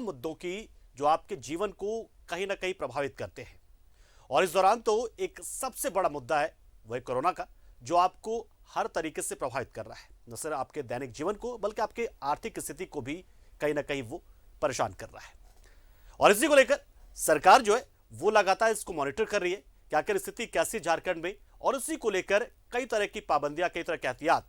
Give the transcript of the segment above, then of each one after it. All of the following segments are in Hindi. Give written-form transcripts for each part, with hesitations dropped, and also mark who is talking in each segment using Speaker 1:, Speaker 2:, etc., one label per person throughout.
Speaker 1: तमाम मुद्दों की जो आपके जीवन को कहीं ना कहीं प्रभावित करते हैं। और इस दौरान तो एक सबसे बड़ा मुद्दा है वह कोरोना का, जो आपको हर तरीके से प्रभावित कर रहा है, न सिर्फ आपके दैनिक जीवन को बल्कि आपके आर्थिक स्थिति को भी कहीं ना कहीं वो परेशान कर रहा है। और इसी को लेकर सरकार जो है वो लगातार इसको मॉनिटर कर रही है कि आखिर स्थिति कैसी है झारखंड में, और उसी को लेकर कई तरह की पाबंदियां, कई तरह के एहतियात।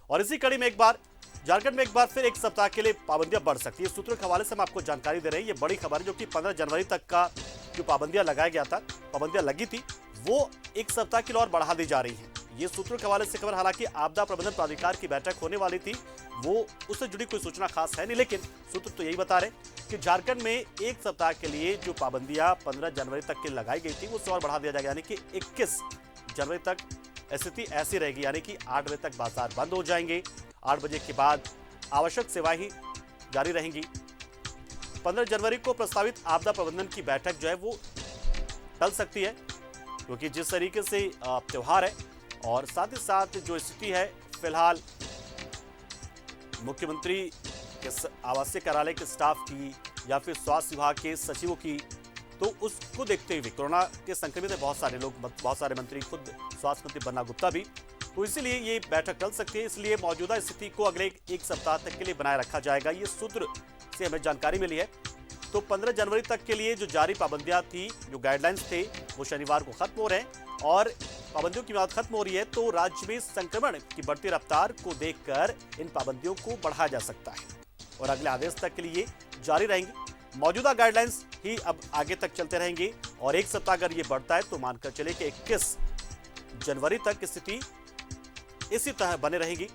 Speaker 1: और इसी कड़ी में एक बार झारखंड में एक बार फिर एक सप्ताह के लिए पाबंदियां बढ़ सकती है। सूत्रों के हवाले से हम आपको जानकारी दे रहे हैं, ये बड़ी खबर है, जो कि 15 जनवरी तक का जो पाबंदियां लगाया गया था, पाबंदियां लगी थी, वो एक सप्ताह के लिए और बढ़ा दी जा रही है। ये सूत्रों के हवाले से खबर, हालांकि आपदा प्रबंधन प्राधिकार की बैठक होने वाली थी, वो उससे जुड़ी कोई सूचना खास है नहीं, लेकिन सूत्र तो यही बता रहे कि झारखंड में एक सप्ताह के लिए जो पाबंदियां 15 जनवरी तक के लगाई गई थी उससे और बढ़ा दिया जाएगा, यानी कि 21 जनवरी तक स्थिति ऐसी रहेगी, यानी कि 8 बजे तक बाजार बंद हो जाएंगे। 8 बजे के बाद आवश्यक सेवाएं ही जारी रहेंगी। 15 जनवरी को प्रस्तावित आपदा प्रबंधन की बैठक जो है वो टल सकती है, क्योंकि जिस तरीके से त्योहार है और साथ ही साथ जो स्थिति है फिलहाल मुख्यमंत्री के आवासीय कार्यालय के स्टाफ की या फिर स्वास्थ्य विभाग के सचिवों की, तो उसको देखते हुए कोरोना के संक्रमित है बहुत सारे लोग, बहुत सारे मंत्री, खुद स्वास्थ्य मंत्री बन्ना गुप्ता भी, तो इसीलिए ये बैठक टल सकती है। इसलिए मौजूदा स्थिति को अगले एक सप्ताह तक के लिए बनाए रखा जाएगा, ये सूत्र से हमें जानकारी मिली है। तो 15 जनवरी तक के लिए जो जारी पाबंदियां थी, जो गाइडलाइंस थे, वो शनिवार को खत्म हो रहे हैं, और पाबंदियों की मियाद खत्म हो रही है तो राज्य में संक्रमण की बढ़ती रफ्तार को देखकर इन पाबंदियों को बढ़ाया जा सकता है, और अगले आदेश तक के लिए जारी रहेंगे। मौजूदा गाइडलाइंस ही अब आगे तक चलते रहेंगे, और एक सप्ताह अगर ये बढ़ता है तो मानकर चले कि 21 जनवरी तक स्थिति इसी तरह बने रहेगी।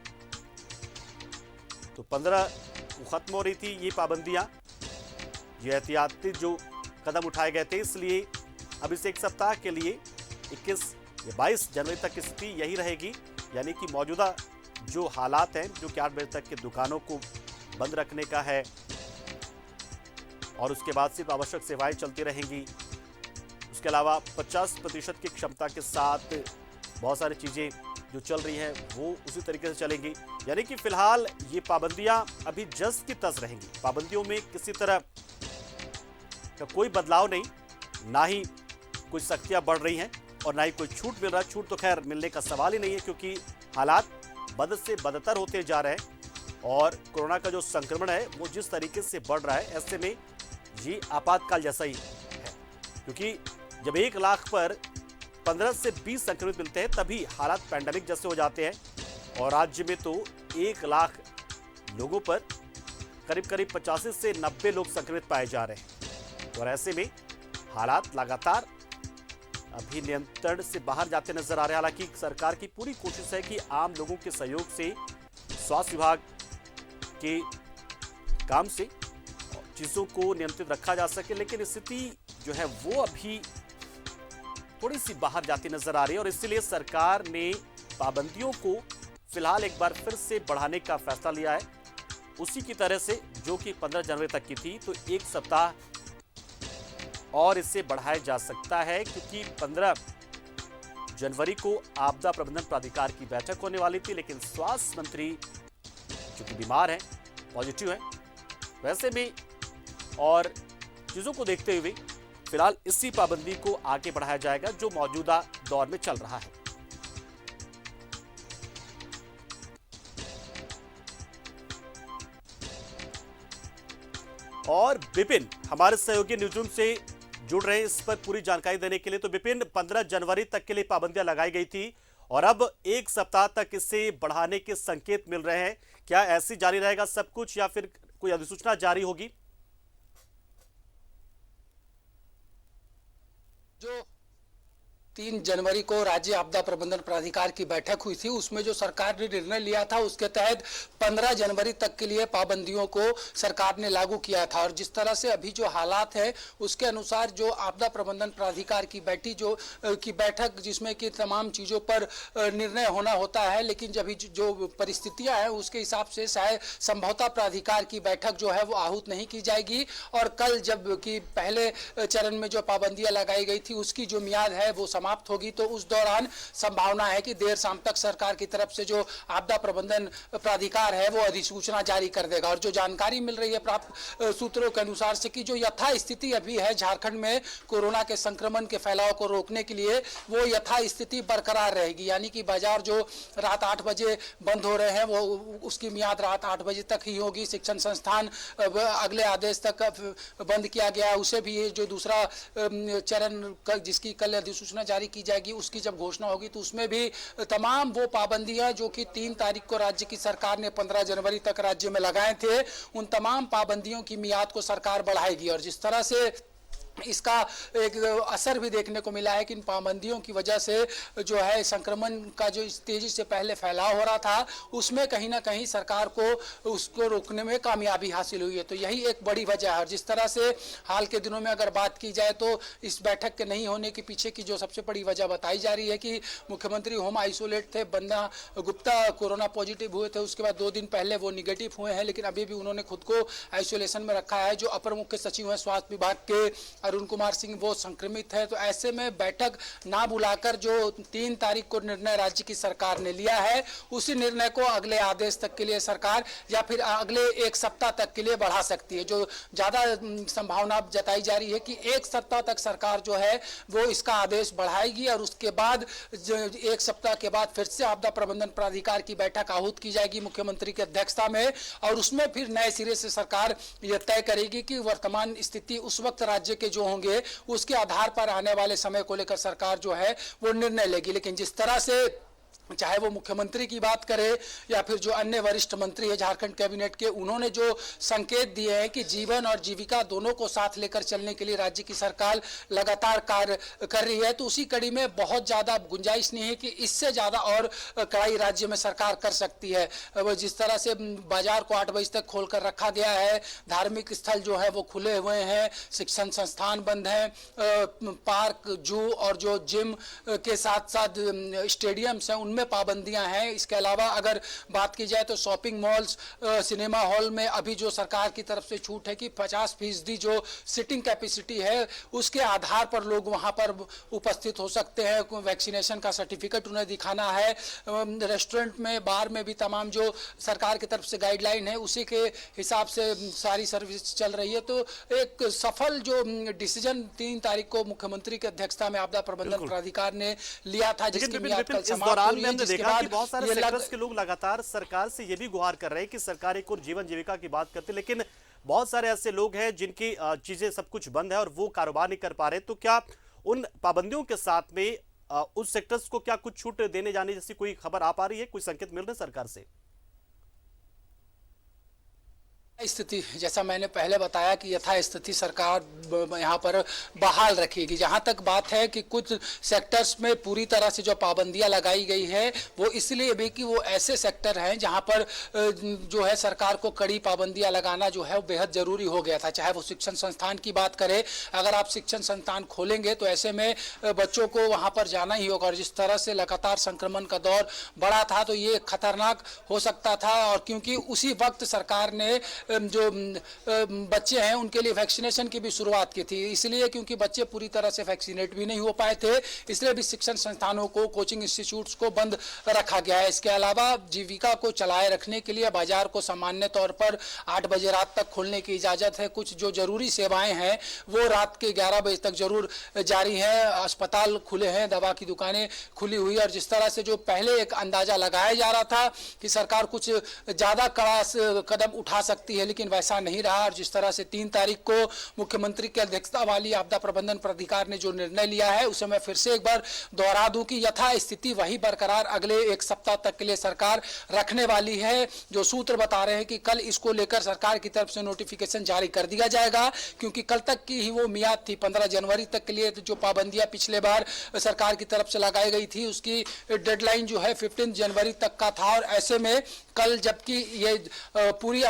Speaker 1: तो 15 को खत्म हो रही थी ये पाबंदियां, ये एहतियाती जो कदम उठाए गए थे, इसलिए अब इस एक सप्ताह के लिए 21 या 22 जनवरी तक स्थिति यही रहेगी, यानी कि मौजूदा जो हालात हैं, जो कि 8 बजे तक की दुकानों को बंद रखने का है, और उसके बाद सिर्फ आवश्यक सेवाएं चलती रहेंगी। उसके अलावा 50% की क्षमता के साथ बहुत सारी चीज़ें जो चल रही हैं वो उसी तरीके से चलेंगी, यानी कि फिलहाल ये पाबंदियां अभी जस की तस रहेंगी। पाबंदियों में किसी तरह का कोई बदलाव नहीं, ना ही कोई सख्तियां बढ़ रही हैं और ना ही कोई छूट मिल रहा है। छूट तो खैर मिलने का सवाल ही नहीं है, क्योंकि हालात बद से बदतर होते जा रहे हैं, और कोरोना का जो संक्रमण है वो जिस तरीके से बढ़ रहा है, ऐसे में ये आपातकाल जैसा ही है, क्योंकि जब 1 लाख पर 15 से 20 संक्रमित मिलते हैं तभी हालात पैंडेमिक जैसे हो जाते हैं, और राज्य में तो 1 लाख लोगों पर करीब करीब 85 से 90 लोग संक्रमित पाए जा रहे हैं, और ऐसे में हालात लगातार अभी नियंत्रण से बाहर जाते नजर आ रहे हैं। हालांकि सरकार की पूरी कोशिश है कि आम लोगों के सहयोग से, स्वास्थ्य विभाग के काम से चीजों को नियंत्रित रखा जा सके, लेकिन स्थिति जो है वो अभी थोड़ी सी बाहर जाती नजर आ रही है, और इसलिए सरकार ने पाबंदियों को फिलहाल एक बार फिर से बढ़ाने का फैसला लिया है, उसी की तरह से जो कि 15 जनवरी तक की थी। तो एक सप्ताह और इससे बढ़ाया जा सकता है, क्योंकि 15 जनवरी को आपदा प्रबंधन प्राधिकार की बैठक होने वाली थी, लेकिन स्वास्थ्य मंत्री जो कि बीमार हैं, पॉजिटिव हैं, वैसे में और चीजों को देखते हुए फिलहाल इसी पाबंदी को आगे बढ़ाया जाएगा जो मौजूदा दौर में चल रहा है। और विपिन हमारे सहयोगी न्यूज़रूम से जुड़ रहे हैं इस पर पूरी जानकारी देने के लिए। तो विपिन, 15 जनवरी तक के लिए पाबंदियां लगाई गई थी और अब एक सप्ताह तक इसे बढ़ाने के संकेत मिल रहे हैं, क्या ऐसे जारी रहेगा सब कुछ या फिर कोई अधिसूचना जारी होगी?
Speaker 2: जो 3 जनवरी को राज्य आपदा प्रबंधन प्राधिकार की बैठक हुई थी, उसमें जो सरकार ने निर्णय लिया था उसके तहत 15 जनवरी तक के लिए पाबंदियों को सरकार ने लागू किया था। और जिस तरह से अभी जो हालात है उसके अनुसार जो आपदा प्रबंधन प्राधिकार की बैठक जिसमें कि तमाम चीज़ों पर निर्णय होना होता है, लेकिन जब जो परिस्थितियां हैं उसके हिसाब से शायद संभवतः प्राधिकार की बैठक जो है वो आहूत नहीं की जाएगी। और कल जब कि पहले चरण में जो पाबंदियां लगाई गई थी उसकी जो मियाद है वो समाप्त होगी तो उस दौरान संभावना है कि देर शाम तक सरकार की तरफ से जो आपदा प्रबंधन प्राधिकार है वो अधिसूचना जारी कर देगा। और जो जानकारी मिल रही है प्राप्त सूत्रों के अनुसार से कि जो यथा स्थिति अभी है झारखंड में कोरोना के संक्रमण के फैलाव को रोकने के लिए, वो यथा स्थिति बरकरार रहेगी। यानी कि बाजार जो रात 8 बजे बंद हो रहे हैं वो उसकी मियाद रात 8 बजे तक ही होगी। शिक्षण संस्थान अगले आदेश तक बंद किया गया है, उसे भी जो दूसरा चरण जिसकी कल अधिसूचना जारी की जाएगी उसकी जब घोषणा होगी तो उसमें भी तमाम वो पाबंदियां जो कि 3 तारीख को राज्य की सरकार ने 15 जनवरी तक राज्य में लगाए थे, उन तमाम पाबंदियों की मियाद को सरकार बढ़ाएगी। और जिस तरह से इसका एक असर भी देखने को मिला है कि इन पाबंदियों की वजह से जो है संक्रमण का जो तेजी से पहले फैलाव हो रहा था उसमें कहीं ना कहीं सरकार को उसको रोकने में कामयाबी हासिल हुई है। तो यही एक बड़ी वजह है। और जिस तरह से हाल के दिनों में अगर बात की जाए तो इस बैठक के नहीं होने के पीछे की जो सबसे बड़ी वजह बताई जा रही है कि मुख्यमंत्री होम आइसोलेट थे, बंदा गुप्ता कोरोना पॉजिटिव हुए थे, उसके बाद 2 दिन पहले वो निगेटिव हुए हैं, लेकिन अभी भी उन्होंने खुद को आइसोलेशन में रखा है। जो अपर मुख्य सचिव हैं स्वास्थ्य विभाग के अरुण कुमार सिंह वो संक्रमित है। तो ऐसे में बैठक ना बुलाकर जो 3 तारीख को निर्णय राज्य की सरकार ने लिया है उसी निर्णय को अगले आदेश तक के लिए सरकार या फिर अगले 1 सप्ताह तक के लिए बढ़ा सकती है। जो ज्यादा संभावना जताई जा रही है कि 1 सप्ताह तक सरकार जो है वो इसका आदेश बढ़ाएगी और उसके बाद 1 सप्ताह के बाद फिर से आपदा प्रबंधन प्राधिकार की बैठक आहूत की जाएगी मुख्यमंत्री की अध्यक्षता में। और उसमें फिर नए सिरे से सरकार यह तय करेगी कि वर्तमान स्थिति उस वक्त राज्य के जो होंगे उसके आधार पर आने वाले समय को लेकर सरकार जो है वो निर्णय लेगी। लेकिन जिस तरह से चाहे वो मुख्यमंत्री की बात करें या फिर जो अन्य वरिष्ठ मंत्री है झारखंड कैबिनेट के, उन्होंने जो संकेत दिए हैं कि जीवन और जीविका दोनों को साथ लेकर चलने के लिए राज्य की सरकार लगातार कार्य कर रही है, तो उसी कड़ी में बहुत ज़्यादा गुंजाइश नहीं है कि इससे ज़्यादा और कड़ाई राज्य में सरकार कर सकती है। वो जिस तरह से बाजार को 8 बजे तक खोल कर रखा गया है, धार्मिक स्थल जो है वो खुले हुए हैं, शिक्षण संस्थान बंद हैं, पार्क, जू और जो जिम के साथ साथ स्टेडियम्स हैं उनमें पाबंदियां हैं। इसके अलावा अगर बात की जाए तो शॉपिंग मॉल्स, सिनेमा हॉल में अभी जो सरकार की तरफ से छूट है कि 50% जो सिटिंग कैपेसिटी है उसके आधार पर लोग वहां पर उपस्थित हो सकते हैं। वैक्सीनेशन का सर्टिफिकेट उन्हें दिखाना है। रेस्टोरेंट में, बार में भी तमाम जो सरकार की तरफ से गाइडलाइन है उसी के हिसाब से सारी सर्विस चल रही है। तो एक सफल जो डिसीजन 3 तारीख को मुख्यमंत्री की अध्यक्षता में आपदा प्रबंधन प्राधिकार ने लिया था, जिसकी मियाद कल समाप्त हुई है,
Speaker 1: हमने देखा कि बहुत सारे सेक्टर्स के लोग लगातार सरकार से ये भी गुहार कर रहे हैं कि सरकार एक और जीवन जीविका की बात करते, लेकिन बहुत सारे ऐसे लोग हैं जिनकी चीजें सब कुछ बंद है और वो कारोबार नहीं कर पा रहे। तो क्या उन पाबंदियों के साथ में उस सेक्टर्स को क्या कुछ छूट देने जाने जैसी कोई खबर आ पा रही है, कोई संकेत मिल रहे हैं सरकार से?
Speaker 2: स्थिति जैसा मैंने पहले बताया कि यथा स्थिति सरकार यहाँ पर बहाल रखेगी। जहाँ तक बात है कि कुछ सेक्टर्स में पूरी तरह से जो पाबंदियाँ लगाई गई है वो इसलिए भी कि वो ऐसे सेक्टर हैं जहाँ पर जो है सरकार को कड़ी पाबंदियाँ लगाना जो है वो बेहद ज़रूरी हो गया था। चाहे वो शिक्षण संस्थान की बात करें, अगर आप शिक्षण संस्थान खोलेंगे तो ऐसे में बच्चों को वहाँ पर जाना ही होगा। और जिस तरह से लगातार संक्रमण का दौर बढ़ा था तो ये खतरनाक हो सकता था। और क्योंकि उसी वक्त सरकार ने जो बच्चे हैं उनके लिए वैक्सीनेशन की भी शुरुआत की थी, इसलिए क्योंकि बच्चे पूरी तरह से वैक्सीनेट भी नहीं हो पाए थे, इसलिए भी शिक्षण संस्थानों को, कोचिंग इंस्टीट्यूट्स को बंद रखा गया है। इसके अलावा जीविका को चलाए रखने के लिए बाजार को सामान्य तौर पर 8 बजे रात तक खोलने की इजाज़त है। कुछ जो जरूरी सेवाएं हैं वो रात के 11 बजे तक जरूर जारी हैं। अस्पताल खुले हैं, दवा की दुकानें खुली हुई। और जिस तरह से जो पहले एक अंदाजा लगाया जा रहा था कि सरकार कुछ ज़्यादा कड़ा कदम उठा सकती है, लेकिन वैसा नहीं रहा। और जिस तरह से 3 तारीख को मुख्यमंत्री की अध्यक्षता वाली आपदा प्रबंधन प्राधिकार ने जो निर्णय लिया है उसे मैं फिर से एक बार दोहरा दूं कि यथा स्थिति वही बरकरार अगले 1 सप्ताह तक के लिए सरकार रखने वाली है। जो सूत्र बता रहे हैं कि कल इसको लेकर सरकार की तरफ से नोटिफिकेशन जारी कर दिया जाएगा, क्योंकि कल तक की ही वो मियाद थी 15 जनवरी तक के लिए। जो पाबंदियां पिछले बार सरकार की तरफ से लगाई गई थी उसकी डेडलाइन जो है 15 जनवरी तक का था। और ऐसे में कल जबकि ये पूरी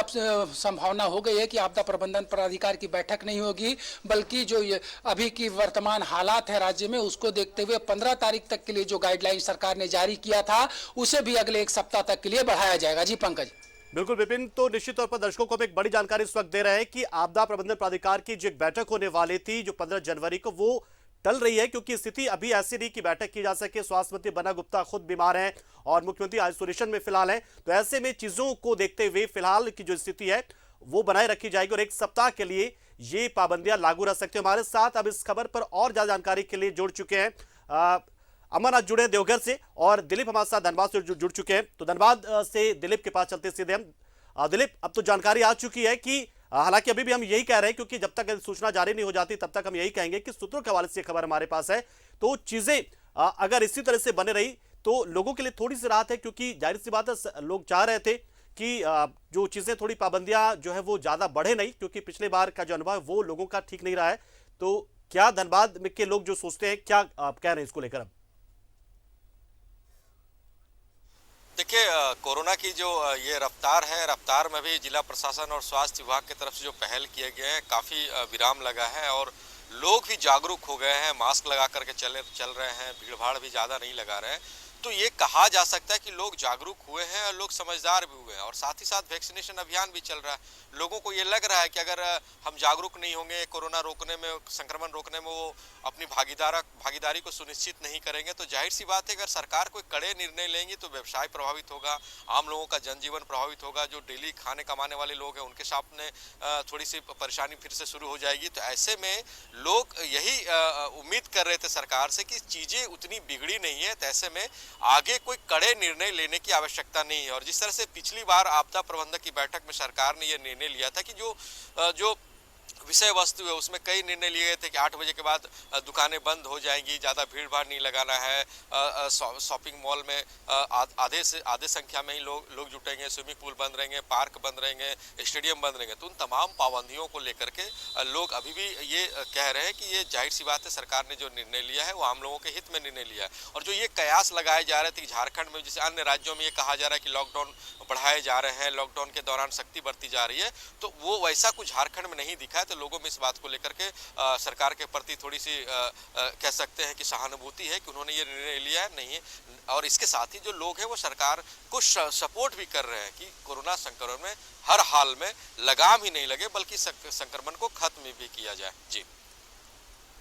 Speaker 2: संभावना हो गई है कि आपदा प्रबंधन प्राधिकार की बैठक नहीं होगी, बल्कि जो ये अभी की वर्तमान हालात है राज्य में उसको देखते हुए 15 तारीख तक के लिए जो गाइडलाइन सरकार ने जारी किया था उसे भी अगले 1 सप्ताह तक के लिए बढ़ाया जाएगा। जी पंकज।
Speaker 1: बिल्कुल विपिन, तो निश्चित तौर पर दर्शकों को हम एक बड़ी जानकारी इस वक्त दे रहे हैं कि आपदा प्रबंधन प्राधिकार की जो एक बैठक होने वाली थी जो 15 जनवरी को, वो टल रही है, क्योंकि स्थिति अभी ऐसी नहीं कि बैठक की जा सके। स्वास्थ्य मंत्री बन्ना गुप्ता खुद बीमार हैं और मुख्यमंत्री आइसोलेशन में फिलहाल हैं। तो ऐसे में चीजों को देखते हुए फिलहाल की जो स्थिति है वो बनाए रखी जाएगी और एक सप्ताह के लिए ये पाबंदियां लागू रह सकती है। हमारे साथ अब इस खबर पर और ज्यादा जानकारी के लिए जुड़ चुके हैं अमरनाथ, जुड़े देवघर से, और दिलीप हमारे साथ धनबाद से जुड़ चुके हैं। तो धनबाद से दिलीप के पास चलते सीधे हम। दिलीप, अब तो जानकारी आ चुकी है कि हालांकि अभी भी हम यही कह रहे हैं, क्योंकि जब तक सूचना जारी नहीं हो जाती तब तक हम यही कहेंगे कि सूत्रों के हवाले से खबर हमारे पास है। तो चीजें अगर इसी तरह से बने रही तो लोगों के लिए थोड़ी सी राहत है, क्योंकि जाहिर सी बात है लोग चाह रहे थे कि जो चीजें थोड़ी पाबंदियां जो है वो ज्यादा बढ़े नहीं, क्योंकि पिछले बार का जो अनुभव है वो लोगों का ठीक नहीं रहा है। तो क्या धनबाद में के लोग जो सोचते हैं, क्या कह रहे हैं इसको लेकर? अब
Speaker 3: देखिए, कोरोना की जो ये रफ्तार है, रफ्तार में भी जिला प्रशासन और स्वास्थ्य विभाग की तरफ से जो पहल किए गए हैं काफ़ी विराम लगा है और लोग भी जागरूक हो गए हैं। मास्क लगा करके चल रहे हैं, भीड़ भाड़ भी ज़्यादा नहीं लगा रहे हैं। तो ये कहा जा सकता है कि लोग जागरूक हुए हैं और लोग समझदार भी हुए हैं, और साथ ही साथ वैक्सीनेशन अभियान भी चल रहा है। लोगों को ये लग रहा है कि अगर हम जागरूक नहीं होंगे, कोरोना रोकने में, संक्रमण रोकने में वो अपनी भागीदारी को सुनिश्चित नहीं करेंगे, तो जाहिर सी बात है अगर सरकार कोई कड़े निर्णय लेंगी तो व्यवसाय प्रभावित होगा, आम लोगों का जनजीवन प्रभावित होगा। जो डेली खाने कमाने वाले लोग हैं उनके सामने थोड़ी सी परेशानी फिर से शुरू हो जाएगी। तो ऐसे में लोग यही उम्मीद कर रहे थे सरकार से कि चीजें उतनी बिगड़ी नहीं है, तो ऐसे में आगे कोई कड़े निर्णय लेने की आवश्यकता नहीं है। और जिस तरह से पिछली बार आपदा प्रबंधक की बैठक में सरकार ने यह निर्णय लिया था कि जो विषय वस्तु है उसमें कई निर्णय लिए गए थे कि 8 बजे के बाद दुकानें बंद हो जाएंगी, ज़्यादा भीड़ भाड़ नहीं लगाना है, शॉपिंग मॉल में आधे संख्या में ही लोग जुटेंगे, स्विमिंग पूल बंद रहेंगे, पार्क बंद रहेंगे, स्टेडियम बंद रहेंगे। तो उन तमाम पाबंदियों को लेकर के लोग अभी भी ये कह रहे हैं कि ये जाहिर सी बात है सरकार ने जो निर्णय लिया है वो आम लोगों के हित में निर्णय लिया है। और जो ये कयास लगाए जा रहे थे कि झारखंड में जैसे अन्य राज्यों में ये कहा जा रहा है कि लॉकडाउन बढ़ाए जा रहे हैं, लॉकडाउन के दौरान सख्ती बरती जा रही है, तो वो वैसा कुछ झारखंड में नहीं दिखा है। तो लोगों में इस बात को लेकर के सरकार के प्रति थोड़ी सी कह सकते हैं कि सहानुभूति है कि उन्होंने ये निर्णय लिया है नहीं है। और इसके साथ ही जो लोग हैं वो सरकार को सपोर्ट भी कर रहे हैं कि कोरोना संक्रमण में हर हाल में लगाम ही नहीं लगे बल्कि संक्रमण को खत्म भी किया जाए। जी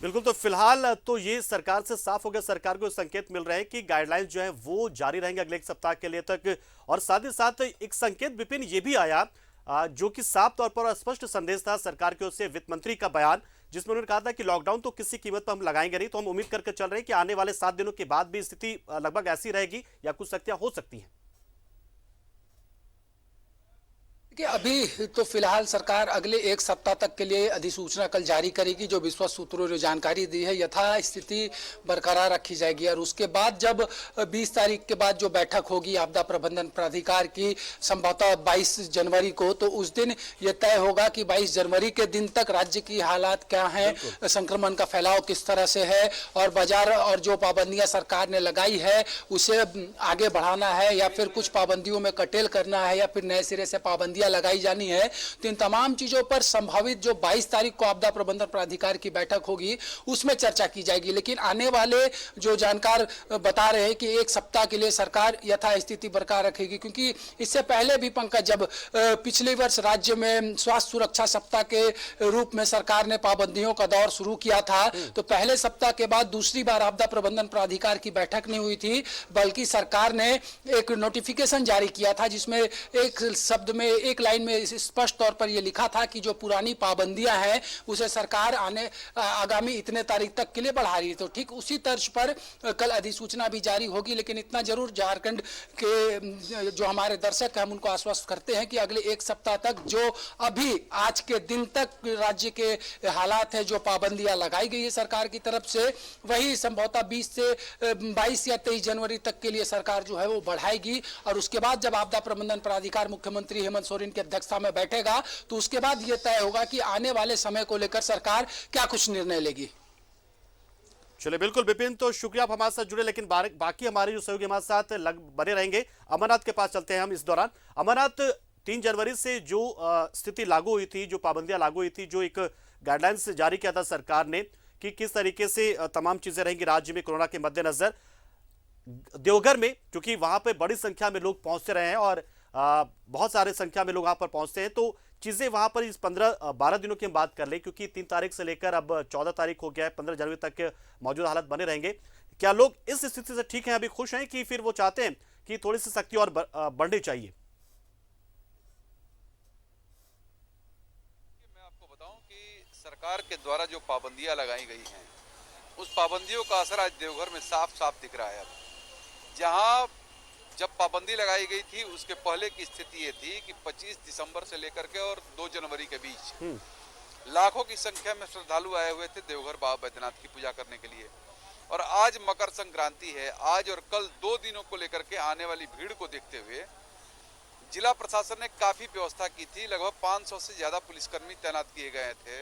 Speaker 1: बिल्कुल। तो फिलहाल तो ये सरकार से साफ हो गया, सरकार को संकेत मिल रहे हैं कि गाइडलाइंस जो है वो जारी रहेंगे अगले एक सप्ताह के लिए तक। और साथ ही साथ एक संकेत विपिन ये भी आया जो कि साफ तौर पर स्पष्ट संदेश था सरकार की ओर से, वित्त मंत्री का बयान, जिसमें उन्होंने कहा था कि लॉकडाउन तो किसी कीमत पर हम लगाएंगे नहीं। तो हम उम्मीद करके चल रहे हैं कि आने वाले 7 दिनों के बाद भी स्थिति लगभग ऐसी रहेगी या कुछ सख्तियां हो सकती हैं।
Speaker 2: कि अभी तो फिलहाल सरकार अगले एक सप्ताह तक के लिए अधिसूचना कल जारी करेगी। जो विश्वस्त सूत्रों ने जानकारी दी है यथा स्थिति बरकरार रखी जाएगी और उसके बाद जब 20 तारीख के बाद जो बैठक होगी आपदा प्रबंधन प्राधिकार की संभवतः 22 जनवरी को, तो उस दिन यह तय होगा कि 22 जनवरी के दिन तक राज्य की हालात क्या हैं, संक्रमण का फैलाव किस तरह से है और बाजार और जो पाबंदियां सरकार ने लगाई है उसे आगे बढ़ाना है या फिर कुछ पाबंदियों में कटेल करना है या फिर नए सिरे से पाबंदियां लगाई जानी है। तो इन तमाम चीजों पर संभावित जो 22 तारीख को आपदा प्रबंधन प्राधिकार की बैठक होगी उसमें चर्चा की जाएगी। लेकिन आने वाले जो जानकार बता रहे हैं कि एक सप्ताह के लिए सरकार यथास्थिति बरकरार रखेगी, क्योंकि इससे पहले भी पंकज जब पिछले वर्ष राज्य में स्वास्थ्य सुरक्षा सप्ताह के रूप में सरकार ने पाबंदियों का दौर शुरू किया था, तो पहले सप्ताह के बाद दूसरी बार आपदा प्रबंधन प्राधिकार की बैठक नहीं हुई थी, बल्कि सरकार ने एक नोटिफिकेशन जारी किया था जिसमें एक शब्द में, एक लाइन में स्पष्ट तौर पर यह लिखा था कि जो पुरानी पाबंदियां हैं उसे सरकार आगामी इतने तारीख तक के लिए बढ़ा रही है। तो ठीक उसी तर्ज पर कल अधिसूचना भी जारी होगी। लेकिन इतना जरूर झारखंड के जो हमारे दर्शक हैं हम उनको आश्वस्त करते हैं कि अगले एक सप्ताह तक जो अभी आज के दिन तक राज्य के हालात है, जो पाबंदियां लगाई गई है सरकार की तरफ से, वही संभवतः 20 से 22 या 23 जनवरी तक के लिए सरकार जो है वो बढ़ाएगी। और उसके बाद जब आपदा प्रबंधन प्राधिकार मुख्यमंत्री हेमंत सोरेन की अध्यक्षता में बैठेगा तो उसके बाद यह तय होगा कि आने वाले समय को लेकर सरकार क्या कुछ निर्णय लेगी।
Speaker 1: चलिए बिल्कुल विपिन, तो शुक्रिया आप हमारे साथ जुड़े, लेकिन बाकी हमारे जो सहयोगी हमारे साथ बने रहेंगे। अमरनाथ के पास चलते हैं हम इस दौरान। अमरनाथ, 3 जनवरी से जो स्थिति लागू हुई थी, जो पाबंदियां लागू हुई थी, जो एक गाइडलाइंस जारी किया था सरकार ने कि किस तरीके से तमाम चीजें रहेंगी राज्य में कोरोना के मद्देनजर, देवघर में क्योंकि वहां पे बड़ी संख्या में लोग पहुंचते रहे हैं और बहुत सारे संख्या में लोग वहां पर पहुंचते हैं, तो चीजें वहां पर इस 15-12 दिनों की हम बात कर लें, क्योंकि 3 तारीख से लेकर अब 14 तारीख हो गया है, 15 जनवरी तक मौजूदा हालत बने रहेंगे। क्या लोग इस स्थिति से ठीक हैं, अभी खुश हैं, कि फिर वो चाहते हैं कि थोड़ी सी सख्ती और बढ़नी चाहिए?
Speaker 4: मैं आपको बताऊं कि सरकार के द्वारा जो पाबंदियां लगाई गई हैं, उस पाबंदियों का असर आज देवघर में साफ साफ दिख रहा है। अब जहां जब पाबंदी लगाई गई थी उसके पहले की स्थिति ये थी कि 25 दिसंबर से लेकर के और 2 जनवरी के बीच लाखों की संख्या में श्रद्धालु आए हुए थे देवघर बाबा बैद्यनाथ की पूजा करने के लिए। और आज मकर संक्रांति है, आज और कल 2 दिनों को लेकर के आने वाली भीड़ को देखते हुए जिला प्रशासन ने काफी व्यवस्था की थी। लगभग 500 से ज्यादा पुलिसकर्मी तैनात किए गए थे,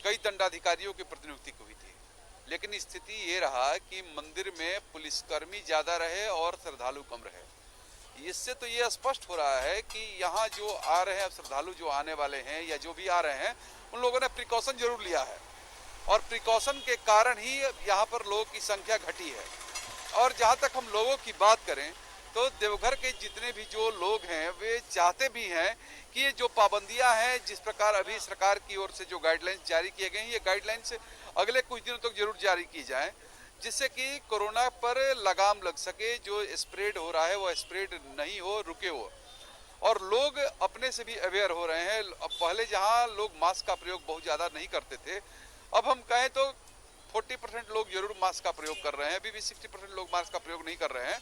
Speaker 4: कई दंडाधिकारियों की प्रतिनियुक्ति हुई थी। लेकिन स्थिति ये रहा कि मंदिर में पुलिसकर्मी ज्यादा रहे और श्रद्धालु कम रहे। इससे तो ये स्पष्ट हो रहा है कि यहाँ जो आ रहे हैं श्रद्धालु, जो आने वाले हैं या जो भी आ रहे हैं, उन लोगों ने प्रिकॉशन जरूर लिया है और प्रिकॉशन के कारण ही यहाँ पर लोगों की संख्या घटी है। और जहाँ तक हम लोगों की बात करें तो देवघर के जितने भी जो लोग हैं वे चाहते भी हैं कि ये जो पाबंदियां हैं, जिस प्रकार अभी सरकार की ओर से जो गाइडलाइंस जारी किए गए हैं, ये गाइडलाइंस अगले कुछ दिनों तक जरूर जारी की जाए, जिससे कि कोरोना पर लगाम लग सके। जो स्प्रेड हो रहा है वो स्प्रेड नहीं हो, रुके हो। और लोग अपने से भी अवेयर हो रहे हैं। अब पहले जहां लोग मास्क का प्रयोग बहुत ज़्यादा नहीं करते थे, अब हम कहें तो 40% लोग जरूर मास्क का प्रयोग कर रहे हैं। अभी भी 60% लोग मास्क का प्रयोग नहीं कर रहे हैं,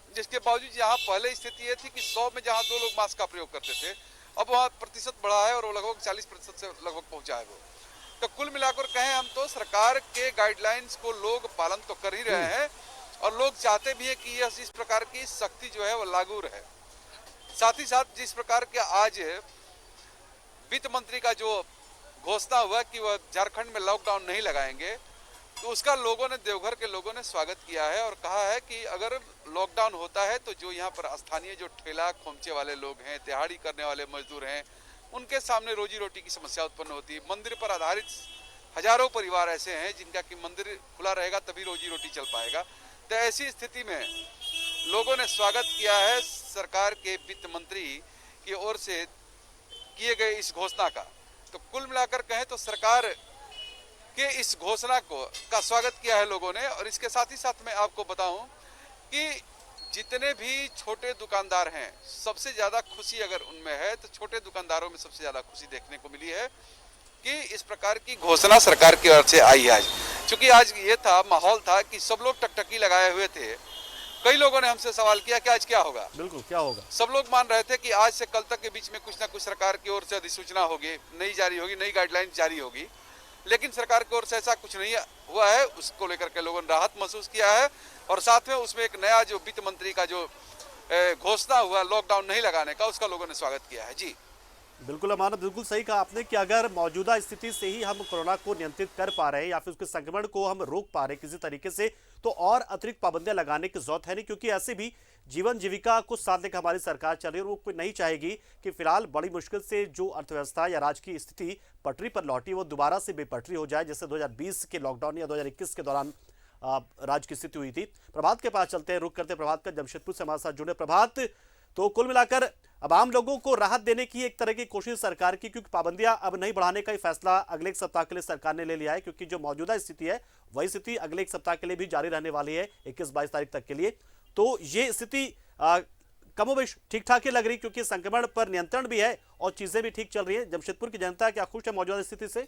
Speaker 4: जिसके बावजूद यहाँ पहले स्थिति ये थी कि 100 में जहाँ 2 लोग मास्क का प्रयोग करते थे, अब वहाँ प्रतिशत बढ़ा है और वो लगभग 40% से लगभग पहुँचा है वो। तो कुल मिलाकर कहें हम तो सरकार के गाइडलाइंस को लोग पालन तो कर ही रहे हैं और लोग चाहते भी हैं कि यह इस प्रकार की सख्ती जो है वो लागू रहे। साथ ही साथ जिस प्रकार के आज वित्त मंत्री का जो घोषणा हुआ कि वह झारखंड में लॉकडाउन नहीं लगाएंगे, तो उसका लोगों ने, देवघर के लोगों ने स्वागत किया है और कहा है कि अगर लॉकडाउन होता है तो जो यहाँ पर स्थानीय जो ठेला खोमचे वाले लोग हैं, दिहाड़ी करने वाले मजदूर हैं, उनके सामने रोजी रोटी की समस्या उत्पन्न होती है। मंदिर पर आधारित हजारों परिवार ऐसे हैं जिनका कि मंदिर खुला रहेगा तभी रोजी रोटी चल पाएगा। तो ऐसी स्थिति में लोगों ने स्वागत किया है सरकार के वित्त मंत्री की ओर से किए गए इस घोषणा का। तो कुल मिलाकर कहें तो सरकार के इस घोषणा का स्वागत किया है लोगों ने। और इसके साथ ही साथ मैं आपको बताऊं कि जितने भी छोटे दुकानदार हैं, सबसे ज्यादा खुशी अगर उनमें है तो छोटे दुकानदारों में सबसे ज्यादा खुशी देखने को मिली है कि इस प्रकार की घोषणा सरकार की ओर से आई है आज। क्योंकि आज ये था, माहौल था कि सब लोग टकटकी लगाए हुए थे। कई लोगों ने हमसे सवाल किया कि आज क्या होगा।
Speaker 1: बिल्कुल, क्या होगा।
Speaker 4: सब लोग मान रहे थे कि आज से कल तक के बीच में कुछ ना कुछ सरकार की ओर से अधिसूचना होगी, नई जारी होगी, नई गाइडलाइन जारी होगी। लेकिन सरकार की ओर से ऐसा कुछ नहीं हुआ है। उसको लेकर के लोगों ने राहत महसूस किया है और साथ में उसमें एक नया जो वित्त मंत्री का जो घोषणा हुआ लॉकडाउन नहीं लगाने का, उसका लोगों ने स्वागत किया है। जी
Speaker 1: बिल्कुल अमानत, बिल्कुल सही कहा आपने कि अगर मौजूदा स्थिति से ही हम कोरोना को नियंत्रित कर पा रहे हैं या फिर उसके संक्रमण को हम रोक पा रहे हैं किसी तरीके से, तो और अतिरिक्त पाबंदियां लगाने की जरूरत है नहीं। क्योंकि ऐसे भी जीवन जीविका को साथ लेकर हमारी सरकार चल रही है और वो कोई नहीं चाहेगी कि फिलहाल बड़ी मुश्किल से जो अर्थव्यवस्था या राज्य की स्थिति पटरी पर लौटी वो दोबारा से बेपटरी हो जाए, जैसे 2020 के लॉकडाउन या 2021 के दौरान राज्य की स्थिति हुई थी। प्रभात के पास चलते हैं, रुक करते प्रभात का जमशेदपुर से हमारे साथ जुड़े। प्रभात, तो कुल मिलाकर अब आम लोगों को राहत देने की एक तरह की कोशिश सरकार की, क्योंकि पाबंदियां अब नहीं बढ़ाने का ही फैसला अगले एक सप्ताह के लिए सरकार ने ले लिया है, क्योंकि जो मौजूदा स्थिति है वही स्थिति अगले एक सप्ताह के लिए भी जारी रहने वाली है, 21-22 तारीख तक के लिए। तो ये स्थिति कमोबेश ठीक ठाक ही लग रही, क्योंकि संक्रमण पर नियंत्रण भी है और चीजें भी ठीक चल रही है। जमशेदपुर की जनता क्या खुश है मौजूदा स्थिति से?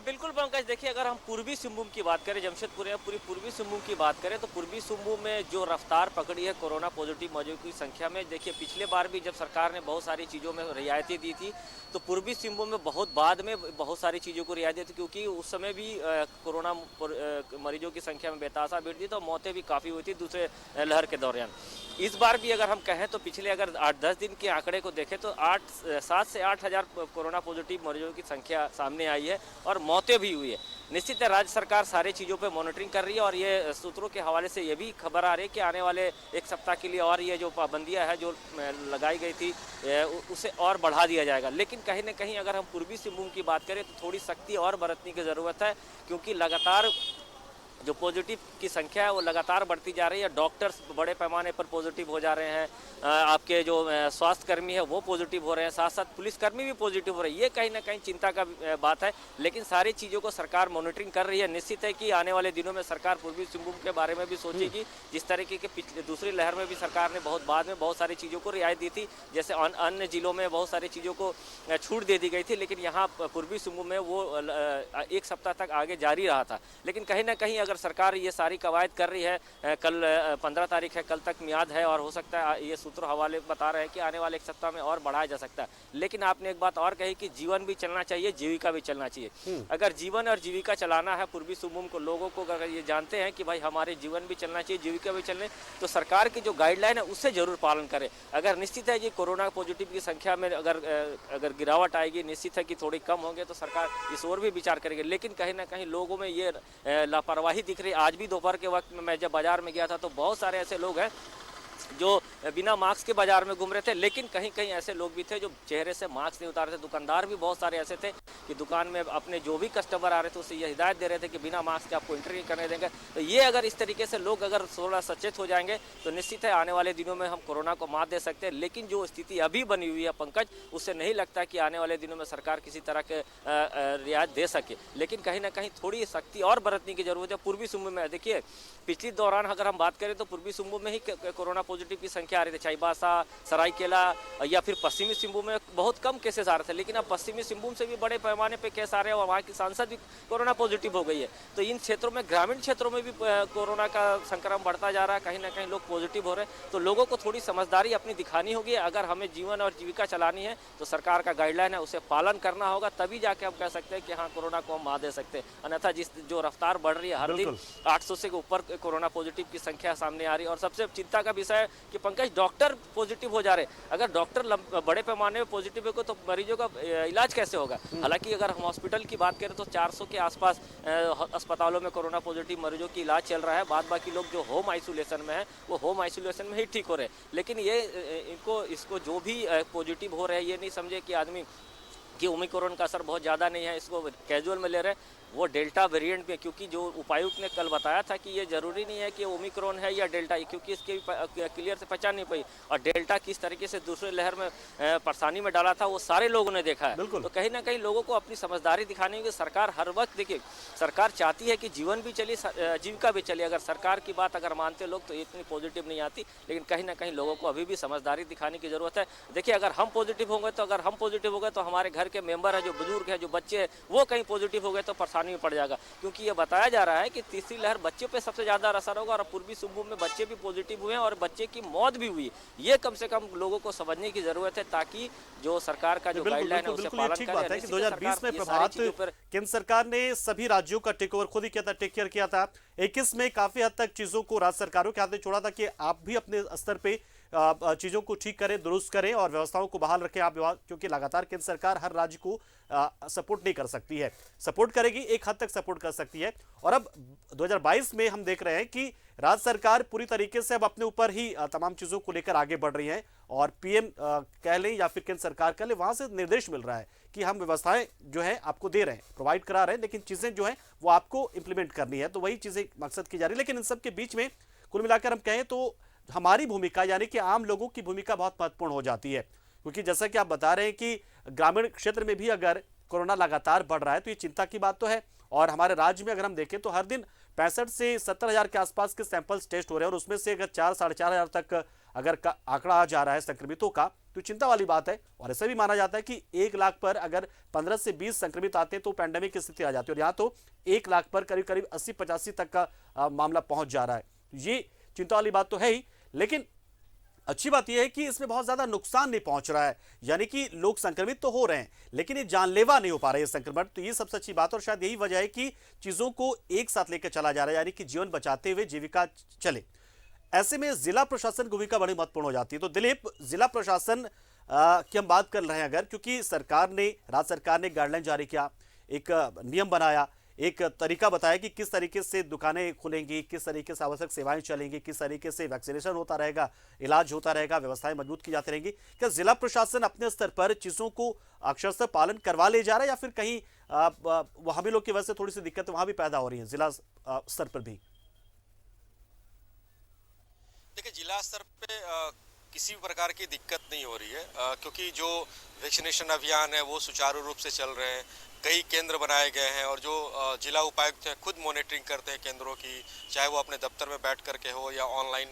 Speaker 5: बिल्कुल पंकज, देखिए अगर हम पूर्वी सिंहभूम की बात करें, जमशेदपुर या पूरी पूर्वी सिंहभूम की बात करें, तो पूर्वी सिंहभूम में जो रफ्तार पकड़ी है कोरोना पॉजिटिव मरीजों की संख्या में, देखिए पिछले बार भी जब सरकार ने बहुत सारी चीज़ों में रियायतें दी थी तो पूर्वी सिंहभूम में बहुत बाद में बहुत सारी चीज़ों को रियायत दी थी, क्योंकि उस समय भी कोरोना मरीजों की संख्या में बेतासा बढ़ थी तो मौतें भी काफ़ी हुई थी दूसरे लहर के दौरान। इस बार भी अगर हम कहें तो पिछले अगर 8-10 दिन के आंकड़े को देखें तो 7 से 8 हज़ार कोरोना पॉजिटिव मरीजों की संख्या सामने आई है और मौतें भी हुई है। निश्चित है राज्य सरकार सारी चीज़ों पे मॉनिटरिंग कर रही है और ये सूत्रों के हवाले से ये भी खबर आ रही है कि आने वाले एक सप्ताह के लिए और ये जो पाबंदियां है जो लगाई गई थी उसे और बढ़ा दिया जाएगा। लेकिन कहीं ना कहीं अगर हम पूर्वी सिंहभूम की बात करें तो थोड़ी सख्ती और बरतने की ज़रूरत है, क्योंकि लगातार जो पॉजिटिव की संख्या है वो लगातार बढ़ती जा रही है। डॉक्टर्स बड़े पैमाने पर पॉजिटिव हो जा रहे हैं, आपके जो स्वास्थ्य कर्मी है वो पॉजिटिव हो रहे हैं, साथ साथ पुलिसकर्मी भी पॉजिटिव हो रहे हैं। ये कहीं ना कहीं चिंता का बात है, लेकिन सारी चीज़ों को सरकार मॉनिटरिंग कर रही है। निश्चित है कि आने वाले दिनों में सरकार पूर्वी सिंहभूम के बारे में भी सोचेगी। जिस तरीके के पिछले दूसरी लहर में भी सरकार ने बाद में बहुत सारी चीज़ों को रियायत दी थी, जैसे अन्य जिलों में बहुत सारी चीज़ों को छूट दे दी गई थी, लेकिन यहाँ पूर्वी सिंहभूम में वो 1 सप्ताह तक आगे जारी रहा था। लेकिन कहीं ना कहीं अगर सरकार ये सारी कवायद कर रही है, कल 15 तारीख है, कल तक मियाद है और हो सकता है ये सूत्र हवाले बता रहे हैं कि आने वाले 1 सप्ताह में और बढ़ाया जा सकता है। लेकिन आपने एक बात और कही कि जीवन भी चलना चाहिए, जीविका भी चलना चाहिए। अगर जीवन और जीविका चलाना है पूर्वी सिंहभूम को, लोगों को अगर ये जानते हैं कि भाई हमारे जीवन भी चलना चाहिए, जीविका भी चलने, तो सरकार की जो गाइडलाइन है उससे जरूर पालन करें। अगर निश्चित है ये कोरोना पॉजिटिव की संख्या में अगर गिरावट आएगी, निश्चित है कि थोड़ी कम होंगे तो सरकार इस ओर भी विचार करेगी। लेकिन कहीं ना कहीं लोगों में ये लापरवाही दिख रही है। आज भी दोपहर के वक्त में मैं जब बाजार में गया था तो बहुत सारे ऐसे लोग हैं जो बिना मास्क के बाजार में घूम रहे थे, लेकिन कहीं कहीं ऐसे लोग भी थे जो चेहरे से मास्क नहीं उतार रहे थे। दुकानदार भी बहुत सारे ऐसे थे कि दुकान में अपने जो भी कस्टमर आ रहे थे उसे ये हिदायत दे रहे थे कि बिना मास्क के आपको एंट्री नहीं करने देंगे। तो ये अगर इस तरीके से लोग अगर थोड़ा सचेत हो जाएंगे तो निश्चित है आने वाले दिनों में हम कोरोना को मात दे सकते हैं। लेकिन जो स्थिति अभी बनी हुई है पंकज, उससे नहीं लगता कि आने वाले दिनों में सरकार किसी तरह के रियायत दे सके। लेकिन कहीं ना कहीं थोड़ी सख्ती और बरतने की जरूरत है। पूर्वी सिंहभूम में देखिए, पिछली दौरान अगर हम बात करें तो पूर्वी सिंहभूम में ही कोरोना पॉजिटिव की संख्या आ रही थी। चाईबासा, सरायकेला या फिर पश्चिमी सिंहभूम में बहुत कम केसेस आ रहे थे, लेकिन अब पश्चिमी सिंहभूम से भी बड़े पैमाने पे केस आ रहे हैं और वहाँ की सांसद भी कोरोना पॉजिटिव हो गई है। तो इन क्षेत्रों में, ग्रामीण क्षेत्रों में भी कोरोना का संक्रमण बढ़ता जा रहा है, कहीं ना कहीं लोग पॉजिटिव हो रहे हैं। तो लोगों को थोड़ी समझदारी अपनी दिखानी होगी। अगर हमें जीवन और जीविका चलानी है तो सरकार का गाइडलाइन है उसे पालन करना होगा, तभी जाके हम कह सकते हैं कि हाँ कोरोना को हम मात दे सकते हैं। अन्यथा जो रफ्तार बढ़ रही है, हर दिन 800 से ऊपर कोरोना पॉजिटिव की संख्या सामने आ रही है। और सबसे चिंता का विषय है कि पंकज, डॉक्टर पॉजिटिव हो जा रहे। अगर डॉक्टर बड़े पैमाने में पॉजिटिव हो तो मरीजों का इलाज कैसे होगा? हालांकि अगर हम हॉस्पिटल की बात करें तो 400 के आसपास अस्पतालों में कोरोना पॉजिटिव मरीजों की इलाज चल रहा है। बाद बाकी लोग जो होम आइसोलेशन में है वो होम आइसोलेशन में ही ठीक हो रहे हैं। लेकिन ये इसको जो भी पॉजिटिव हो रहे हैं, ये नहीं समझे कि आदमी कि ओमिक्रॉन का असर बहुत ज़्यादा नहीं है, इसको कैजुअल में ले रहे हैं। वो डेल्टा वेरिएंट में, क्योंकि जो उपायुक्त ने कल बताया था कि ये जरूरी नहीं है कि ओमिक्रॉन है या डेल्टा, क्योंकि इसके क्लियर से पहचान नहीं पाई। और डेल्टा किस तरीके से दूसरे लहर में परेशानी में डाला था वो सारे लोगों ने देखा है। तो कहीं ना कहीं लोगों को अपनी समझदारी दिखानी होगी। सरकार हर वक्त, देखिए, सरकार चाहती है कि जीवन भी चले, जीविका भी चले। अगर सरकार की बात अगर मानते लोग तो इतनी पॉजिटिव नहीं आती। लेकिन कहीं ना कहीं लोगों को अभी भी समझदारी दिखाने की जरूरत है। देखिए, अगर हम पॉजिटिव होंगे तो हमारे घर के मेंबर है, जो बुजुर्ग है, जो बच्चे हैं, वो कहीं पॉजिटिव हो गए तो परेशानी में पड़ जाएगा। क्योंकि ये बताया जा रहा है कि तीसरी लहर बच्चों पे सबसे ज्यादा असर होगा और पूर्वी सिंहभूम में बच्चे भी पॉजिटिव हुए हैं और बच्चे की मौत भी हुई। ये कम से कम लोगों को समझने की जरूरत है, ताकि जो सरकार का जो गाइडलाइन है उसे पालन करें।
Speaker 1: 2020 में प्रभात केंद्र सरकार ने सभी राज्यों का टेक ओवर खुद ही किया था, टेक केयर किया था। 21 में काफी हद तक चीजों को राज्य सरकारों के हाथ में छोड़ा था कि आप भी अपने स्तर पे चीजों को ठीक करें, दुरुस्त करें और व्यवस्थाओं को बहाल रखें आप, क्योंकि लगातार केंद्र सरकार हर राज्य को सपोर्ट नहीं कर सकती है। सपोर्ट करेगी, एक हद तक सपोर्ट कर सकती है। और अब 2022 में हम देख रहे हैं कि राज्य सरकार पूरी तरीके से अब अपने ऊपर ही तमाम चीजों को लेकर आगे बढ़ रही है और पीएम कह लें या फिर केंद्र सरकार कह लें, वहां से निर्देश मिल रहा है कि हम व्यवस्थाएं जो है आपको दे रहे हैं, प्रोवाइड करा रहे हैं, लेकिन चीजें जो है वो आपको इंप्लीमेंट करनी है। तो वही चीजें मकसद की जा रही है। लेकिन इन सब के बीच में कुल मिलाकर हम कहें तो हमारी भूमिका, यानी कि आम लोगों की भूमिका बहुत महत्वपूर्ण हो जाती है। क्योंकि जैसा कि आप बता रहे हैं कि ग्रामीण क्षेत्र में भी अगर कोरोना लगातार बढ़ रहा है तो ये चिंता की बात तो है। और हमारे राज्य में अगर हम देखें तो हर दिन 65 से 70 हजार के आसपास के सैंपल्स टेस्ट हो रहे हैं और उसमें से अगर 4-4.5 हजार तक अगर आंकड़ा आ जा रहा है संक्रमितों का, तो चिंता वाली बात है। और ऐसा भी माना जाता है कि 1 लाख पर अगर 15 से 20 संक्रमित आते हैं तो पैंडेमिक की स्थिति आ जाती है। और यहाँ तो 1 लाख पर करीब करीब 80-85 तक का मामला पहुंच जा रहा है। ये चिंता वाली बात तो है ही, लेकिन अच्छी बात यह है कि इसमें बहुत ज्यादा नुकसान नहीं पहुंच रहा है। यानी कि लोग संक्रमित तो हो रहे हैं लेकिन ये जानलेवा नहीं हो पा रहा है संक्रमण। तो ये सबसे अच्छी बात और शायद यही वजह है कि चीजों को एक साथ लेकर चला जा रहा है, यानी कि जीवन बचाते हुए जीविका चले। ऐसे में जिला प्रशासन की भूमिका बड़ी महत्वपूर्ण हो जाती है। तो दिलीप, जिला प्रशासन की हम बात कर रहे हैं अगर, क्योंकि सरकार ने, राज्य सरकार ने गाइडलाइन जारी किया, एक नियम बनाया, एक तरीका बताया कि किस तरीके से दुकानें खुलेंगी, किस तरीके से आवश्यक सेवाएं चलेंगी, किस तरीके से वैक्सीनेशन होता रहेगा, इलाज होता रहेगा, व्यवस्थाएं मजबूत की जाती रहेंगी। क्या जिला प्रशासन अपने स्तर पर चीजों को अक्षरशः पालन करवा ले जा रहा है या फिर कहीं वहां भी लोग की वजह से थोड़ी सी दिक्कतें वहां भी पैदा हो रही हैं जिला स्तर पर भी।
Speaker 3: देखिए, जिला स्तर पे किसी भी प्रकार की दिक्कत नहीं हो रही है, क्योंकि जो वैक्सीनेशन अभियान है वो सुचारू रूप से चल रहे हैं। कई केंद्र बनाए गए हैं और जो जिला उपायुक्त हैं खुद मॉनिटरिंग करते हैं केंद्रों की, चाहे वो अपने दफ्तर में बैठ करके हो या ऑनलाइन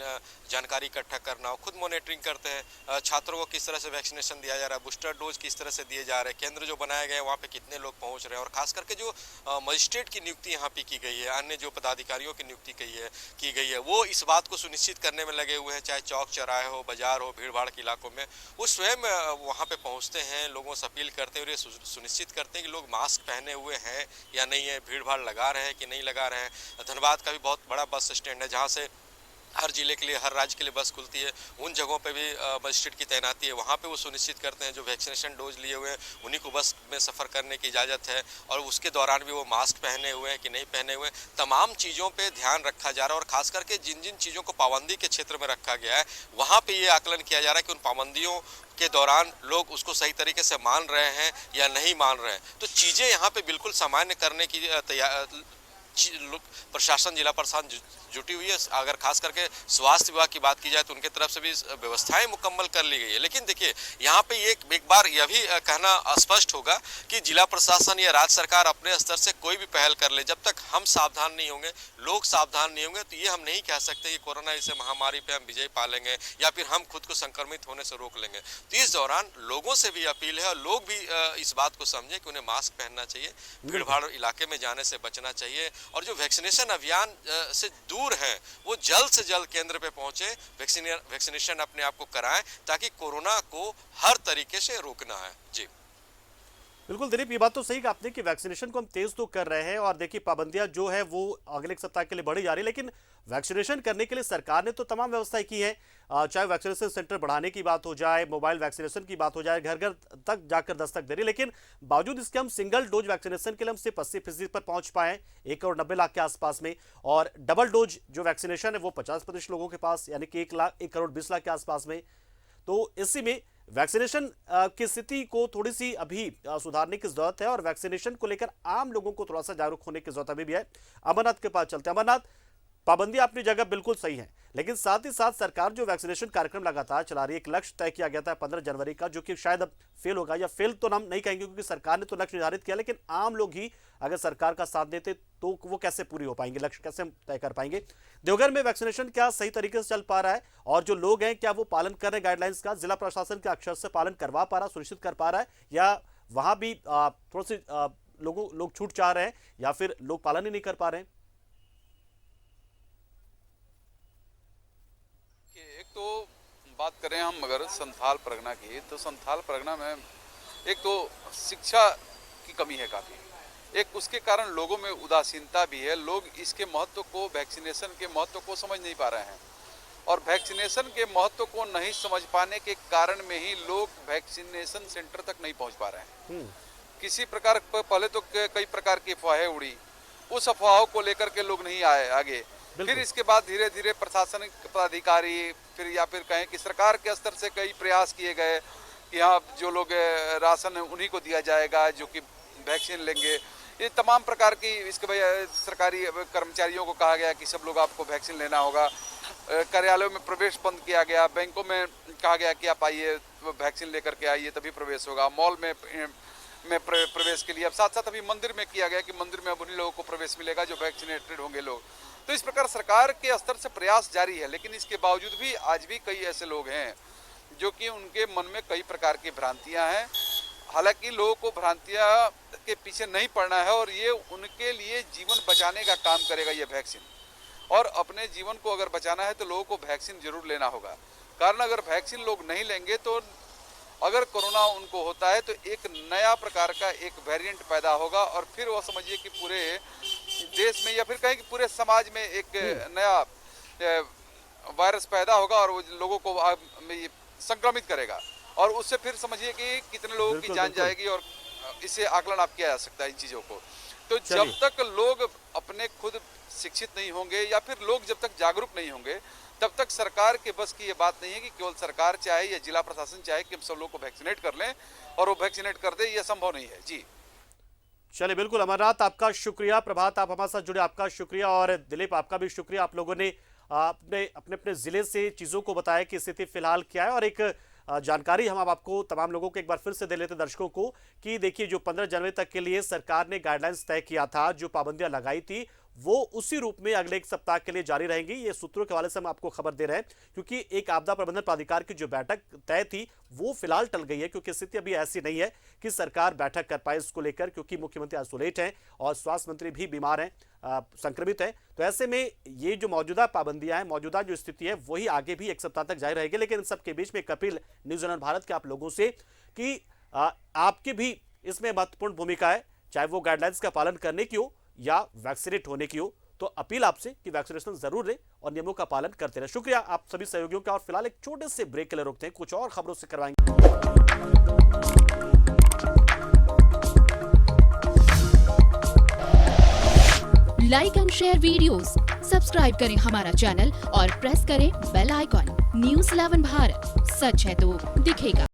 Speaker 3: जानकारी इकट्ठा करना हो, खुद मॉनिटरिंग करते हैं। छात्रों को किस तरह से वैक्सीनेशन दिया जा रहा है, बूस्टर डोज किस तरह से दिए जा रहे हैं, केंद्र जो बनाए गए हैं वहाँ पे कितने लोग पहुँच रहे हैं, और खास करके जो मजिस्ट्रेट की नियुक्ति यहाँ पे की गई है, अन्य जो पदाधिकारियों की नियुक्ति की गई है, वो इस बात को सुनिश्चित करने में लगे हुए हैं, चाहे चौक चौराहे हो, बाजार हो, भीड़ भाड़ के इलाकों में, वो स्वयं वहाँ पे पहुँचते हैं, लोगों से अपील करते हैं और ये सुनिश्चित करते हैं कि लोग मास्क पहने हुए हैं या नहीं है, भीड़ भाड़ लगा रहे हैं कि नहीं लगा रहे हैं। धनबाद का भी बहुत बड़ा बस स्टैंड है जहाँ से हर जिले के लिए, हर राज्य के लिए बस खुलती है। उन जगहों पे भी मजिस्ट्रेट की तैनाती है, वहाँ पे वो सुनिश्चित करते हैं जो वैक्सीनेशन डोज लिए हुए हैं उन्हीं को बस में सफ़र करने की इजाज़त है, और उसके दौरान भी वो मास्क पहने हुए हैं कि नहीं पहने हुए, तमाम चीज़ों पे ध्यान रखा जा रहा है। और खास करके जिन जिन चीज़ों को पाबंदी के क्षेत्र में रखा गया है वहाँ पर ये आकलन किया जा रहा है कि उन पाबंदियों के दौरान लोग उसको सही तरीके से मान रहे हैं या नहीं मान रहे हैं। तो चीज़ें यहाँ पे बिल्कुल सामान्य करने की प्रशासन, जिला प्रशासन जुटी हुई है। अगर खास करके स्वास्थ्य विभाग की बात की जाए तो उनके तरफ से भी व्यवस्थाएं मुकम्मल कर ली गई है। लेकिन देखिए, यहाँ पे एक बार यह भी कहना स्पष्ट होगा कि जिला प्रशासन या राज्य सरकार अपने स्तर से कोई भी पहल कर ले, जब तक हम सावधान नहीं होंगे, लोग सावधान नहीं होंगे, तो ये हम नहीं कह सकते कि कोरोना जैसे महामारी पे हम विजय पा लेंगे या फिर हम खुद को संक्रमित होने से रोक लेंगे। तो इस दौरान लोगों से भी अपील है और लोग भी इस बात को समझें कि उन्हें मास्क पहनना चाहिए, भीड़ भाड़ इलाके में जाने से बचना चाहिए, और जो वैक्सीनेशन अभियान से दूर है वो जल्द से जल्द केंद्र पे पहुंचे, वैक्सीनेशन अपने आप को कराएं, ताकि कोरोना को हर तरीके से रोकना है। जी
Speaker 1: बिल्कुल दिलीप, ये बात तो सही कहा आपने कि वैक्सीनेशन को हम तेज तो कर रहे हैं, और देखिए पाबंदियां जो है वो अगले एक सप्ताह के लिए बढ़ी जा रही है, लेकिन वैक्सीनेशन करने के लिए सरकार ने तो तमाम व्यवस्थाएं की है। चाहे वैक्सीनेशन सेंटर बढ़ाने की बात हो जाए, मोबाइल वैक्सीनेशन की बात हो जाए, घर घर तक जाकर दस्तक दे रही है, लेकिन बावजूद इसके हम सिंगल डोज वैक्सीनेशन के लिए हम सिर्फ 80% पर पहुंच पाए 1,90,00,000 के आसपास में, और डबल डोज जो वैक्सीनेशन है वो 50% लोगों के पास, यानी कि 1,20,00,000 के आसपास में। तो इसी में वैक्सीनेशन की स्थिति को थोड़ी सी अभी सुधारने की जरूरत है, और वैक्सीनेशन को लेकर आम लोगों को थोड़ा सा जागरूक होने की जरूरत अभी भी है। अमरनाथ के पास चलते हैं। अमरनाथ, पाबंदी अपनी जगह बिल्कुल सही है, लेकिन साथ ही साथ सरकार जो वैक्सीनेशन कार्यक्रम लगातार चला रही है, एक लक्ष्य तय किया गया था 15 जनवरी का, जो कि शायद अब फेल होगा, या फेल तो हम नहीं कहेंगे क्योंकि सरकार ने तो लक्ष्य निर्धारित किया, लेकिन आम लोग ही अगर सरकार का साथ देते तो वो कैसे पूरी हो पाएंगे, लक्ष्य कैसे हम तय कर पाएंगे। देवघर में वैक्सीनेशन क्या सही तरीके से चल पा रहा है, और जो लोग हैं क्या वो पालन कर रहे हैं गाइडलाइंस का, जिला प्रशासन के अक्षर से पालन करवा पा रहा, सुनिश्चित कर पा रहा है, या वहां भी थोड़ा सी लोग छूट चाह रहे हैं, या फिर लोग पालन ही नहीं कर पा रहे हैं?
Speaker 4: एक तो बात करें हम अगर संथाल परगना की, तो संथाल परगना में एक तो शिक्षा की कमी है काफ़ी, एक उसके कारण लोगों में उदासीनता भी है। लोग इसके महत्व को, वैक्सीनेशन के महत्व को समझ नहीं पा रहे हैं, और वैक्सीनेशन के महत्व को नहीं समझ पाने के कारण में ही लोग वैक्सीनेशन सेंटर तक नहीं पहुंच पा रहे हैं। किसी प्रकार पहले तो कई प्रकार की अफवाहें उड़ी, उस अफवाहों को लेकर के लोग नहीं आए आगे। फिर इसके बाद धीरे धीरे प्रशासनिक पदाधिकारी, फिर या फिर कहें कि सरकार के स्तर से कई प्रयास किए गए कि हाँ जो लोग राशन उन्हीं को दिया जाएगा जो कि वैक्सीन लेंगे। ये तमाम प्रकार की इसके वजह सरकारी कर्मचारियों को कहा गया कि सब लोग आपको वैक्सीन लेना होगा। कार्यालयों में प्रवेश बंद किया गया, बैंकों में कहा गया कि आप आइए वैक्सीन लेकर के आइए तभी प्रवेश होगा, मॉल में प्रवेश के लिए। अब साथ साथ अभी मंदिर में किया गया कि मंदिर में अब उन्हीं लोगों को प्रवेश मिलेगा जो वैक्सीनेटेड होंगे लोग। तो इस प्रकार सरकार के स्तर से प्रयास जारी है, लेकिन इसके बावजूद भी आज भी कई ऐसे लोग हैं जो कि उनके मन में कई प्रकार की भ्रांतियां हैं। हालांकि लोगों को भ्रांतियां के पीछे नहीं पड़ना है, और ये उनके लिए जीवन बचाने का काम करेगा ये वैक्सीन। और अपने जीवन को अगर बचाना है तो लोगों को वैक्सीन जरूर लेना होगा, कारण अगर वैक्सीन लोग नहीं लेंगे तो अगर कोरोना उनको होता है तो एक नया प्रकार का एक वेरिएंट पैदा होगा, और फिर वो समझिए कि पूरे देश में या फिर कहें कि पूरे समाज में एक नया वायरस पैदा होगा, और वो लोगों को संक्रमित करेगा, और उससे फिर समझिए कि कितने लोगों की जान जाएगी, और इससे आकलन आप किया जा सकता है इन चीज़ों को। तो जब तक लोग अपने खुद शिक्षित नहीं होंगे या फिर लोग जब तक जागरूक नहीं होंगे, तब तक सरकार के बस की ये बात नहीं है कि केवल सरकार चाहे या जिला प्रशासन चाहे कि हम सब लोग को वैक्सीनेट कर लें और वो वैक्सीनेट कर दे, ये संभव नहीं है। जी
Speaker 1: चलिए बिल्कुल अमरनाथ, आपका शुक्रिया। प्रभात, आप हमारे साथ जुड़े, आपका शुक्रिया। और दिलीप, आपका भी शुक्रिया। आप लोगों ने अपने अपने अपने जिले से चीजों को बताया कि स्थिति फिलहाल क्या है। और एक जानकारी हम आपको तमाम लोगों को एक बार फिर से दे लेते दर्शकों को कि देखिए, जो 15 जनवरी तक के लिए सरकार ने गाइडलाइंस तय किया था, जो पाबंदियां लगाई थी, वो उसी रूप में अगले एक सप्ताह के लिए जारी रहेंगी। ये सूत्रों के हवाले से हम आपको खबर दे रहे हैं, क्योंकि एक आपदा प्रबंधन प्राधिकार की जो बैठक तय थी वो फिलहाल टल गई है, क्योंकि स्थिति अभी ऐसी नहीं है कि सरकार बैठक कर पाए इसको लेकर, क्योंकि मुख्यमंत्री आइसोलेट हैं और स्वास्थ्य मंत्री भी बीमार हैं, संक्रमित है। तो ऐसे में ये जो मौजूदा पाबंदियां हैं, मौजूदा जो स्थिति है, वही आगे भी एक सप्ताह तक जारी रहेगी। लेकिन इन सबके बीच में कपिल, न्यूज़ चैनल भारत के आप लोगों से कि आपकी भी इसमें महत्वपूर्ण भूमिका है, चाहे वो गाइडलाइंस का पालन करने की हो या वैक्सीनेट होने की हो। तो अपील आपसे कि वैक्सीनेशन जरूर लें और नियमों का पालन करते रहें। शुक्रिया आप सभी सहयोगियों का। और फिलहाल एक छोटे से ब्रेक के लिए रोकते हैं, कुछ और खबरों से करवाएंगे।
Speaker 6: Like and share videos, subscribe करें हमारा चैनल और प्रेस करें बेल आइकॉन। न्यूज़ 11 भारत, सच है तो दिखेगा।